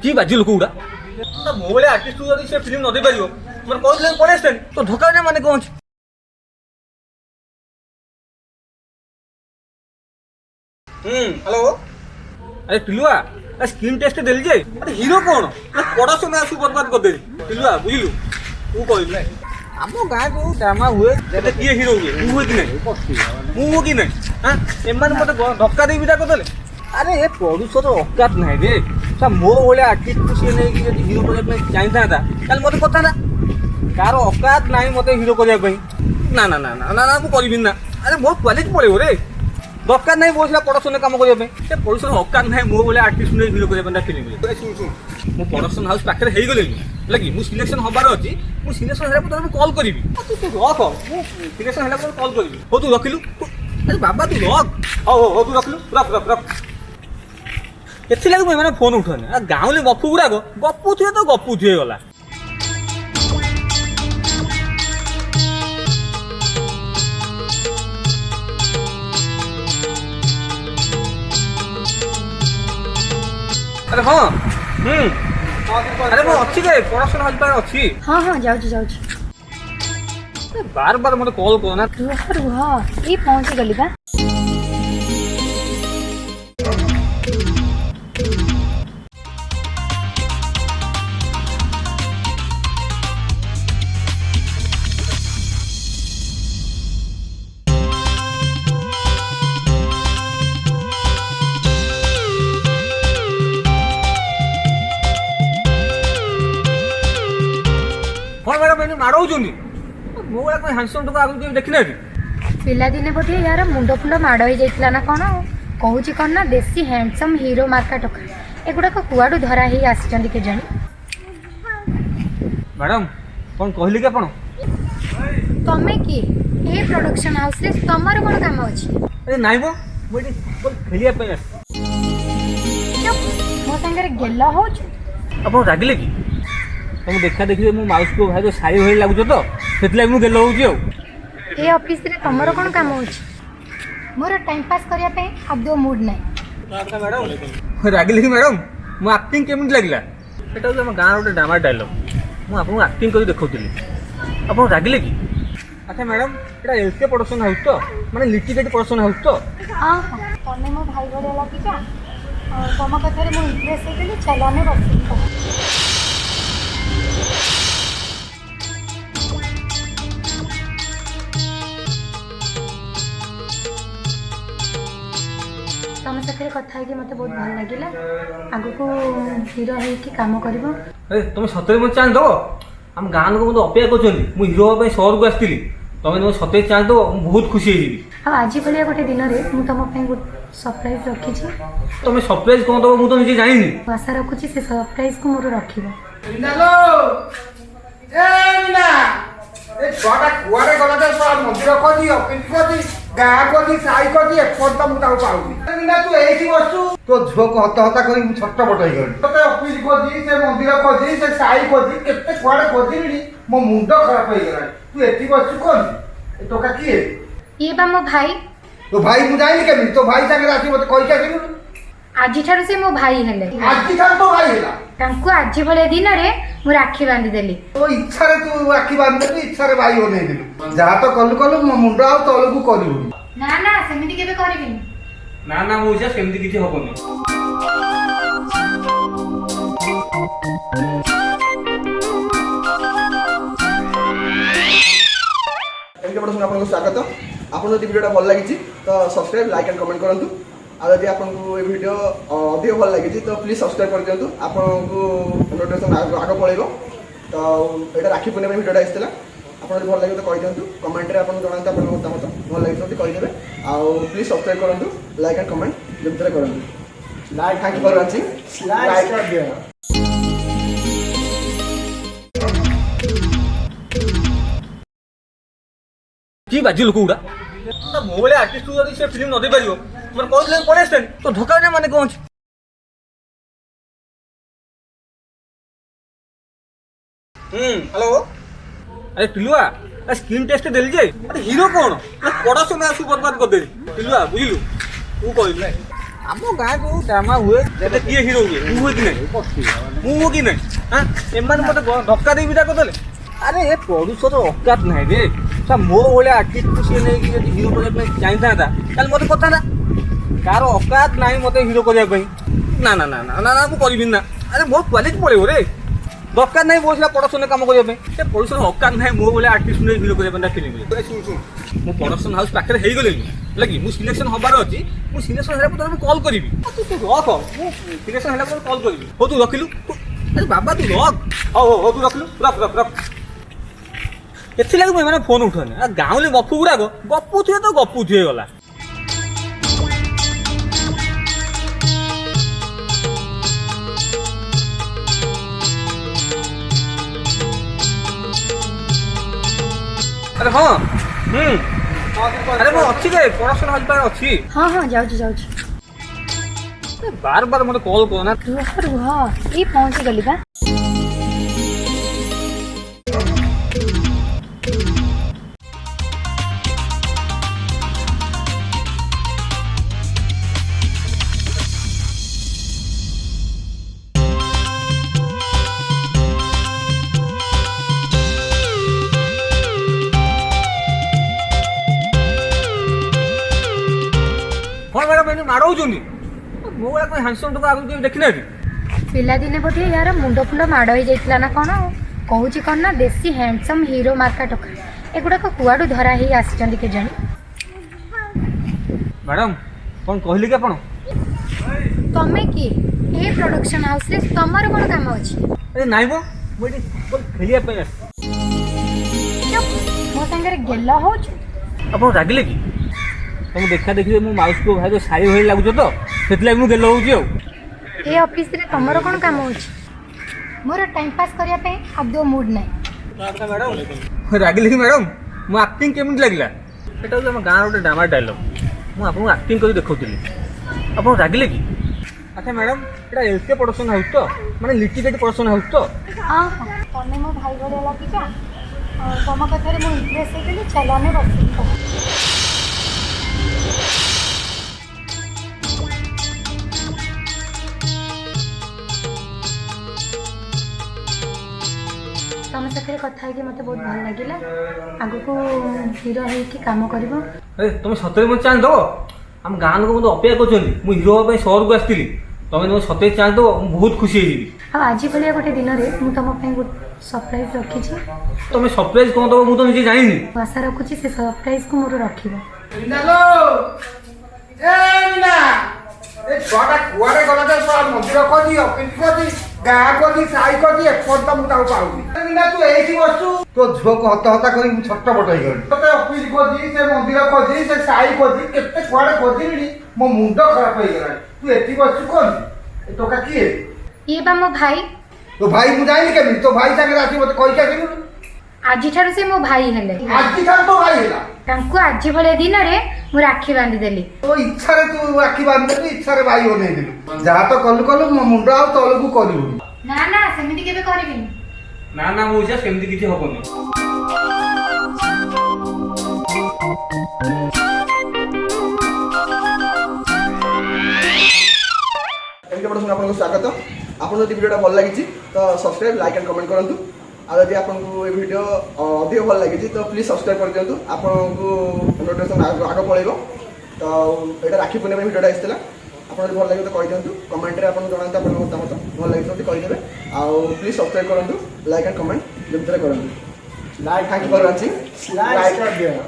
কি বাজি লোক গুড়া ମୋ ଭଳିଆ ଆର୍ଟିଷ୍ଟ ଯଦି ସେ ଫିଲ୍ମ ନ ଦେଇପାରିବ ମାନେ କହୁଥିଲେ ପଳେଇ ଆସିଥାନ୍ତି ତ ଧୋକା ନା ମାନେ କଣ ଅଛି। ହ୍ୟାଲୋ ଆରେ ପିଲୁଆ ସ୍କ୍ରିନ୍ ଟେଷ୍ଟ ଦେଲି ଯେ ଆରେ ହିରୋ କଣ ପ୍ରଡକ୍ସନ ଆସୁ ବର୍ବାଦ କରିଦେଲି ପିଲୁଆ ବୁଝିଲୁ ତୁ କହିଲୁ ଆମ ଗାଁ ଯୋଉ ଡ୍ରାମା ହୁଏ ସେଟା କିଏ ହିରୋ ହୁଏ ମୁଁ ହୁଏ କି ନାହିଁ ମୁଁ ହୁଏ କି ନାହିଁ ହଁ ଏମାନେ ମତେ ଧକ୍କା ଦେଇ ବିଦା କରିଦେଲେ। ଆରେ ଏ ପ୍ରଡ୍ୟୁସର ଅକାତ ନାହିଁ ରେ ମୋ ଭଳିଆ ଆର୍ଟିଷ୍ଟକୁ ସିଏ ନେଇକି ଯଦି ହିରୋ କରିବା ପାଇଁ ଚାହିଁଥାନ୍ତା ତାହେଲେ ମତେ କରିଥାନ୍ତା। ତାର ଅକାତ ନାହିଁ ମତେ ହିରୋ କରିବା ପାଇଁ। ନା ନା ନା ନା ନା ନା ମୁଁ କରିବିନି ନା। ଆରେ ମୋ କ୍ୱାଲିଟି ପଳେଇବ ରେ ଦରକାର ନାହିଁ ମୋ ଭଳିଆ ପ୍ରଡକ୍ସନରେ କାମ କରିବା ପାଇଁ। ସେ ପ୍ରଡ୍ୟୁସର ଅକାତ ନାହିଁ ମୋ ଭଳିଆ ଆର୍ଟିଷ୍ଟ ନେଇ ହିରୋ କରିବା ପାଇଁ ଫିଲ୍ମ ମୁଁ ପ୍ରଡକ୍ସନ ହାଉସ୍ ପାଖରେ ହେଇଗଲିଣି ହେଲା କି ମୁଁ ସିଲେକ୍ସନ ହବାର ଅଛି। ମୁଁ ସିଲେକ୍ସନ ହେଲା ପରେ ମୁଁ କଲ୍ କରିବି ତୁ ରଖ ମୁଁ ସିଲେକ୍ସନ ହେଲା ପରେ କଲ୍ କରିବି। ହଉ ତୁ ରଖିଲୁ ଆରେ ବାବା ତୁ ରଖ ହଉ ହଉ ହଉ ତୁ ରଖିଲୁ ରଖ ରଖ ରଖ। ଏଥିଲାଗି ମୁଁ ଏମାନେ ଫୋନ୍ ଉଠାଉନି ଆଉ ଗାଉଁଲି ଗପୁ ଗୁଡ଼ାକ ଗପୁଥିବେ ତ ଗପୁଥିବେ ଗଲା। ଆରେ ହଁ ଆରେ ମୁଁ ଅଛି ଯେ ପ୍ରଡକ୍ସନ ହାଉସ୍ ପାଖରେ ଅଛି। ହଁ ହଁ ଯାଉଛି ଯାଉଛି। ବାର ବାର ମତେ କଲ୍ କରନା। ରୁହ ରୁହ ଏଇ ପହଞ୍ଚିଗଲି ବା। ହଁ ମ୍ୟାଡ଼ାମ ଏମିତି ମାଡ଼ ହେଉଛନ୍ତି ମୋ ଭଳିଆ କ'ଣ ହ୍ୟାଣ୍ଡସମ୍ ଟୋକା ଆଗରୁ କେବେ ଦେଖିନାହାନ୍ତି। ପିଲାଦିନେ ବୋଧେ ୟାର ମୁଣ୍ଡ ଫୁଣ୍ଡ ମାଡ଼ ହେଇଯାଇଥିଲା ନା କ'ଣ କହୁଛି କ'ଣ ନା ଦେଶୀ ହ୍ୟାଣ୍ଡସମ୍ ହିରୋ ମାର୍କା ଟୋକା ଏଗୁଡ଼ାକ କୁଆଡ଼ୁ ଧରା ହେଇ ଆସିଛନ୍ତି କେଜାଣି। ମ୍ୟାଡ଼ାମ କ'ଣ କହିଲେ କି ଆପଣ? ତମେ କିଏ ଏ ପ୍ରଡକ୍ସନ ହାଉସରେ ତମର କ'ଣ କାମ ଅଛି? ଆରେ ନାଇଁ ମ ମୁଁ ଏଠି ଖେଳିବା ପାଇଁ ଆସିଛି। ମୋ ସାଙ୍ଗରେ ଗେଲ ହଉଛୁ? ଆପଣ ରାଗିଲେ କି? ତମେ ଦେଖା ଦେଖିଲେ ମୋ ମାଉସୀ ପୁଅ ଭାଇ ଶାଢ଼ୀ ଭଳି ଲାଗୁଛ ତ ସେଥିଲାଗି ମୁଁ ଗେଲ ହେଉଛି ଆଉ। ଏ ଅଫିସରେ ତମର କ'ଣ କାମ ଅଛି? ମୋର ଟାଇମ୍ ପାସ୍ କରିବା ପାଇଁ ଆଦୌ ମୁଡ୍ ନାହିଁ। ମ୍ୟାଡ଼ାମ ରାଗିଲେ କି ମ୍ୟାଡ଼ାମ? ମୋ ଆକ୍ଟିଂ କେମିତି ଲାଗିଲା? ଏଇଟା ହେଉଛି ଆମ ଗାଁର ଗୋଟେ ଡ୍ରାମା ଡାଇଲଗ୍। ମୁଁ ଆପଣଙ୍କୁ ଆକ୍ଟିଂ କରି ଦେଖାଉଥିଲି ଆପଣ ରାଗିଲେ କି? ଆଚ୍ଛା ମ୍ୟାଡ଼ାମ ଏଇଟା ଏଲ୍କେ ପ୍ରଡକ୍ସନ ହାଉସ୍ ତ ମାନେ ଲିଟିଗେଟ୍ ପ୍ରଡକ୍ସନ ହାଉସ୍ ତ? ହଁ ହଁ ତମେ ମୋ ଭାଇ ଭଳିଆ ଲାଗିଛ। ତମ କଥାରେ ମୁଁ ଇମ୍ପ୍ରେସ୍ ହେଇଗଲି। ଚାଲ ଆମେ ବସିକି ତମ ସାଥିରେ କଥା ହେଇକି ମୋତେ ବହୁତ ଭଲ ଲାଗିଲା। ଆଗକୁ ହିରୋ ହେଇକି କାମ କରିବ। ଆରେ ତମେ ସତରେ ମୋତେ ଚାନ୍ସ ଦେବ? ଆମ ଗାଁ ଲୋକ ମୋତେ ଅପେକ୍ଷା କରୁଛନ୍ତି ମୁଁ ହିରୋ ହେବା ପାଇଁ ସହରକୁ ଆସିଥିଲି। ତମେ ତମେ ସତରେ ଚାନ୍ସ ଦେବ ମୁଁ ବହୁତ ଖୁସି ହେଇଯିବି। ଆଉ ଆଜି ଭଳିଆ ଗୋଟେ ଦିନରେ ମୁଁ ତମ ପାଇଁ ଗୋଟେ ସରପ୍ରାଇଜ୍ ରଖିଛି। ତମେ ସରପ୍ରାଇଜ୍ କ'ଣ ଦେବ ମୁଁ ତ ନିଜେ ଜାଣିନି। ମୁଁ ଆଶା ରଖୁଛି ସେ ସରପ୍ରାଇଜ୍କୁ ମୋର ରଖିବ। କୁଆଡେ ଗଲା ମନ୍ଦିର କଲି ଅଫିସ କଲି ଗାଁ କଲି ସାଇ କଲି ଏପର୍ଯ୍ୟନ୍ତ ମୁଁ ତାକୁ ପାଉନି। ତୁ ଏଇଠି ବସୁ ତୋ ଝିଅକୁ ହତା କରି ମୁଁ ଛଟ ପଟ ହେଇଗଲି। ତତେ ଅଫିସ ଖୋଜି ସେ ମନ୍ଦିର ଖୋଜି ସେ ସାଇ ଖୋଜି କେତେ କୁଆଡେ ଖୋଜିଲିଣି ମୋ ମୁଣ୍ଡ ଖରାପ ହେଇଗଲାଣି। ତୁ ଏଠି ବସୁ କଣ ଏ ଟୋକା କିଏ? ଇଏ ବା ମୋ ଭାଇ। ତୋ ଭାଇ ମୁଁ ଜାଣିଲି କେମିତି? ତୋ ଭାଇ ସାଙ୍ଗରେ ଆସି ମତେ କହିକି ଆସିଲୁ। ଆଜିଠାରୁ ସେ ମୋ ଭାଇ ହେଲେ। ଆଜିଠାରୁ ତୋ ଭାଇ ହେଲା? ତାଙ୍କୁ ଆଜି ଭଳିଆ ଦିନରେ ମୁଁ ରାକ୍ଷୀ ବାନ୍ଧିଦେଲି। ତୋ ଇଚ୍ଛାରେ ତୁ ରାକ୍ଷୀ ବାନ୍ଧିଦେଲୁ ଇଚ୍ଛାରେ ଭାଇ ବନେଇଦେଲୁ। ଯାହା ତ କଲୁ କଲୁ ମୋ ମୁଣ୍ଡ ଆଉ ତଳକୁ କରିବୁନି। ନା ନା ସେମିତି କେବେ କରିବିନି। ନା ନା ମୋ ଇଚ୍ଛା ସେମିତି କିଛି ହବନି। ଆପଣଙ୍କୁ ସ୍ୱାଗତ। ଆପଣଙ୍କୁ ଯଦି ଭିଡ଼ିଓଟା ଭଲ ଲାଗିଛି ତ ସବସ୍କ୍ରାଇବ୍ ଲାଇକ୍ ଆଣ୍ଡ କମେଣ୍ଟ କରନ୍ତୁ। ଆଉ ଯଦି ଆପଣଙ୍କୁ ଏ ଭିଡ଼ିଓ ଅଧିକ ଭଲ ଲାଗିଛି ତ ପ୍ଲିଜ୍ ସବସ୍କ୍ରାଇବ୍ କରିଦିଅନ୍ତୁ। ଆପଣଙ୍କୁ ନୋଟିଫିକେସନ୍ ଆଗ ପଳେଇବ। ତ ଏଇଟା ରାକ୍ଷୀ ପୂର୍ଣ୍ଣିମା ଭିଡ଼ିଓଟା ଆସିଥିଲା। ଆପଣ ଯଦି ଭଲ ଲାଗିବ ତ କହିଦିଅନ୍ତୁ କମେଣ୍ଟରେ ଆପଣଙ୍କୁ ଜଣାନ୍ତୁ ଆପଣଙ୍କ ମତାମତ ଭଲ ଲାଗିଛି ଯଦି କହିଦେବେ। ଆଉ ପ୍ଲିଜ୍ ସବସ୍କ୍ରାଇବ୍ କରନ୍ତୁ ଲାଇକ୍ ଆଣ୍ଡ କମେଣ୍ଟ ଯେମିତିରେ କରନ୍ତୁ। Like thank you for watching. Like କରିଦିଅ। କି ବାଜି ଲୋକ ଗୁଡ଼ା ମୋ ଭଳିଆ ଆର୍ଟିଷ୍ଟକୁ ଯଦି ସେ ଫିଲ୍ମ ନ ଦେଇପାରିବ ମାନେ କହୁଥିଲେ ପଳେଇ ଆସିଥାନ୍ତି ତ ଧୋକା ନା ମାନେ କ'ଣ ଅଛି। ହ୍ୟାଲୋ ଆରେ ପିଲୁଆ ସ୍କ୍ରିନ୍ ଟେଷ୍ଟ ଦେଲି ଯେ ଆରେ ହିରୋ କ'ଣ ପ୍ରଡକ୍ସନ ଆସୁ ବର୍ବାଦ କରିଦେଲି ପିଲୁଆ ବୁଝିଲୁ ତୁ କହିଲୁ ଆମ ଗାଁକୁ ଡ୍ରାମା ହୁଏ ସେଟା କିଏ ହିରୋ ହୁଏ ମୁଁ ହୁଏ କି ନାହିଁ ମୁଁ ହୁଏ କି ନାହିଁ ହଁ ଏମାନେ ମୋତେ ଧକ୍କା ଦେଇ ବିଦା କରିଦେଲେ ଆରେ ଏ ପଡ଼ୁଶର ଅକାତ ନାହିଁ ରେ ମୋ ଭଳିଆ ଆର୍ଟିଷ୍ଟକୁ ସିଏ ନେଇକି ଯଦି ହିରୋ କରିବା ପାଇଁ ଚାହିଁଥାନ୍ତା ତାହେଲେ ମୋତେ କରିଥାନ୍ତା କାହାର ଅକାତ ନାହିଁ ମୋତେ ହିରୋ କରିବା ପାଇଁ ନା ନା ନା ନା ନା ନା ମୁଁ କରିବିନି ନା ଆରେ ବହୁତ କ୍ୱାଲିଟି ପଳେଇବ ରେ ଦରକାର ନାହିଁ ବହୁତ ସାରା ପ୍ରଡକ୍ସନରେ କାମ କରିବା ପାଇଁ ସେ ପଡ଼ୁଶର ଅକାତ ନାହିଁ ମୋ ଭଳିଆ ଆର୍ଟିଷ୍ଟ ନେଇ ହିରୋ କରିବା ପାଇଁ ଫିଲ୍ମରେ ଶୁଣ ଶୁଣ ମୁଁ ପ୍ରଡକ୍ସନ ହାଉସ୍ ପାଖରେ ହେଇଗଲିଣି ହେଲା କି ମୁଁ ସିଲେକ୍ସନ ହବାର ଅଛି ମୁଁ ସିଲେକ୍ସନ ହେଲା ପରେ ମୁଁ କଲ୍ କରିବି ତୁ ରଖ ମୁଁ ସିଲେକ୍ସନ ହେଲା ପରେ କଲ୍ କରିବି ହଉ ତୁ ରଖିଲୁ ଆରେ ବାବା ତୁ ରଖ ହଉ ହଉ ହଉ ତୁ ରଖିଲୁ ରଖ ରଖ ରଖ ଏଥିଲାଗି ମୁଁ ଏମାନେ ଫୋନ୍ ଉଠାନି ଆଉ ଗାଉଁଲି ଗପୁ ଗୁଡ଼ାକ ଗପୁଥିବେ ତ ଗପୁଥିବେ ଗଲା ଆରେ ହଁ ଆରେ ମୁଁ ଅଛି ଯେ ପ୍ରଡକ୍ସନ ହାଉସ୍ ପାଖରେ ଅଛି ହଁ ହଁ ଯାଉଛି ଯାଉଛି ବାର ବାର ମୋତେ କଲ୍ କର ନା ରୁହ ରୁହ ଏଇ ପହଞ୍ଚିଗଲି ବା କ'ଣ ମ୍ୟାଡ଼ାମ୍ ଏମିତି ମାଡ଼ଉଛନ୍ତି ମୋ ଭଳିଆ କ'ଣ ହ୍ୟାଣ୍ଡସମ୍ ଟୋକା ଆଗରୁ କେବେ ଦେଖିନାହାନ୍ତି ପିଲାଦିନେ ବୋଧେ ୟାର ମୁଣ୍ଡ ଫୁଣ୍ଡ ମାଡ଼ ହେଇଯାଇଥିଲା ନା କ'ଣ କହୁଛି କ'ଣ ନା ଦେଶୀ ହ୍ୟାଣ୍ଡସମ୍ ହିରୋ ମାର୍କା ଟୋକା ଏଗୁଡ଼ାକ କୁଆଡ଼ୁ ଧରା ହେଇ ଆସିଛନ୍ତି କେଜାଣି ମ୍ୟାଡ଼ାମ୍ କ'ଣ କହିଲେ କି ଆପଣ ତମେ କିଏ ଏ ପ୍ରଡକ୍ସନ ହାଉସରେ ତମର କ'ଣ କାମ ଅଛି ଆରେ ନାଇଁ ମ ମୁଁ ଏଠି ଖେଳିବା ପାଇଁ ଆସିଛି ଚୁପ୍ ମୋ ସାଙ୍ଗରେ ଗେଲ ହଉଛୁ ଆପଣ ରାଗିଲେ କି ତମେ ଦେଖା ଦେଖିଲେ ମୋ ମାଉସୀକୁ ଭାଇ ଶାଢ଼ୀ ଭଳି ଲାଗୁଛ ତ ସେଥିଲାଗି ମୁଁ ଗେଲ ହେଉଛି ଆଉ ଏ ଅଫିସରେ ତମର କ'ଣ କାମ ଅଛି ମୋର ଟାଇମ୍ ପାସ୍ କରିବା ପାଇଁ ଆଦୌ ମୁଡ୍ ନାହିଁ ମ୍ୟାଡ଼ାମ୍ ରାଗିଲେ କି ମ୍ୟାଡ଼ାମ୍ ମୋ ଆକ୍ଟିଂ କେମିତି ଲାଗିଲା ଏଇଟା ହେଉଛି ଆମ ଗାଁର ଗୋଟେ ଡ୍ରାମା ଡାଇଲଗ୍ ମୁଁ ଆପଣଙ୍କୁ ଆକ୍ଟିଂ କରି ଦେଖାଉଥିଲି ଆପଣ ରାଗିଲେ କି ଆଚ୍ଛା ମ୍ୟାଡ଼ାମ୍ ଏଇଟା ଏଲ୍କେ ପ୍ରଡକ୍ସନ୍ ହାଉସ୍ ତ ମାନେ ଲିଟିଗେଟ୍ ପ୍ରଡକ୍ସନ୍ ହାଉସ୍ ତ ହଁ ହଁ ତମେ ମୋ ଭାଇ ଭଳିଆ ଲାଗିଛ ତମ କଥାରେ ମୁଁ ଇମ୍ପ୍ରେସ୍ ହେଇଗଲି ଚାଲ ଆମେ ବସିକି ତମ ସାଥିରେ କଥା ହେଇକି ମୋତେ ବହୁତ ଭଲ ଲାଗିଲା ଆଗକୁ ହିରୋ ହେଇକି କାମ କରିବ ଆରେ ତମେ ସତରେ ମୋତେ ଚାନ୍ସ ଦେବ ଆମ ଗାଁ ଲୋକ ମୋତେ ଅପେକ୍ଷା କରୁଛନ୍ତି ମୁଁ ହିରୋ ହେବା ପାଇଁ ସହରକୁ ଆସିଥିଲି ତମେ ତମେ ସତରେ ଚାନ୍ସ ଦେବ ମୁଁ ବହୁତ ଖୁସି ହେଇଯିବି ଆଉ ଆଜି ଭଳିଆ ଗୋଟେ ଦିନରେ ମୁଁ ତମ ପାଇଁ ଗୋଟେ ସରପ୍ରାଇଜ୍ ରଖିଛି ତମେ ସରପ୍ରାଇଜ୍ କ'ଣ ଦେବ ମୁଁ ତ ନିଜେ ଜାଣିନି ମୁଁ ଆଶା ରଖୁଛି ସେ ସରପ୍ରାଇଜ୍କୁ ମୋର ରଖିବ ଛୁଆଟା କୁଆଡ଼େ ଗଲା ଯେ ମନ୍ଦିର ଖୋଜି ଅଫିସ ଖୋଜି ଗାଁ ଖୋଜି ସାହି ଖୋଜି ଏପର୍ଯ୍ୟନ୍ତ ମୁଁ ତାକୁ ପାଉନି ତୁ ଏଇଠି ବସୁ ତୋ ଝିଅକୁ ହତା କରି ମୁଁ ଛଟପଟ ହେଇଗଲି ତତେ ଅଫିସ ଖୋଜି ସେ ମନ୍ଦିର ଖୋଜି ସେ ସାହି ଖୋଜି କେତେ କୁଆଡ଼େ ଖୋଜିଲିଣି ମୋ ମୁଣ୍ଡ ଖରାପ ହେଇଗଲାଣି ତୁ ଏଠି ବସୁ କଣ ଏ ଟୋକା କିଏ ଇଏ ବା ମୋ ଭାଇ ତୋ ଭାଇ ମୁଁ ଜାଣିଲି କେମିତି ତୋ ଭାଇ ସାଙ୍ଗରେ ଆସି ମତେ କହିକି ଆସିଲୁ ଆଜିଠାରୁ ସେ ମୋ ଭାଇ ହେଲେ ଆଜିଠାରୁ ତୋ ଭାଇ ହେଲା ତାଙ୍କୁ ଆଜି ଭଳିଆ ଦିନରେ ମୁଁ ରାକ୍ଷୀ ବାନ୍ଧିଦେଲି ତୋ ଇଚ୍ଛାରେ ତୁ ରାକ୍ଷୀ ବାନ୍ଧିଦେଲୁ ଇଚ୍ଛାରେ ଭାଇ ବନେଇଦେଲୁ ଯାହା ତ କଲୁ କଲୁ ମୋ ମୁଣ୍ଡ ଆଉ ତଳକୁ କରିବୁନି ନା ନା ସେମିତି କେବେ କରିବିନି ନା ନା ମୁଁ ସେମିତି କିଛି ହବନି ଆପଣଙ୍କୁ ସ୍ୱାଗତ ଆପଣଙ୍କୁ ଯଦି ଭିଡ଼ିଓଟା ଭଲ ଲାଗିଛି ତ ସବସ୍କ୍ରାଇବ୍ ଲାଇକ୍ ଆଣ୍ଡ କମେଣ୍ଟ କରନ୍ତୁ ଆଉ ଯଦି ଆପଣଙ୍କୁ ଏ ଭିଡ଼ିଓ ଅଧିକ ଭଲ ଲାଗିଛି ତ ପ୍ଲିଜ୍ ସବସ୍କ୍ରାଇବ୍ କରିଦିଅନ୍ତୁ ଆପଣଙ୍କୁ ନୋଟିଫିକେସନ୍ ଆଗ ପଳେଇବ ତ ଏଇଟା ରାକ୍ଷୀ ପୂର୍ଣ୍ଣିମା ଭିଡ଼ିଓଟା ଆସିଥିଲା ଆପଣ ଯଦି ଭଲ ଲାଗିବ ତ କହିଦିଅନ୍ତୁ କମେଣ୍ଟରେ ଆପଣଙ୍କୁ ଜଣାନ୍ତୁ ଆପଣଙ୍କ ମତାମତ ଭଲ ଲାଗିଛନ୍ତି କହିଦେବେ ଆଉ ପ୍ଲିଜ୍ ସବସ୍କ୍ରାଇବ୍ କରନ୍ତୁ ଲାଇକ୍ ଆଣ୍ଡ କମେଣ୍ଟ ଯେମିତିରେ କରନ୍ତୁ like thank you for watching like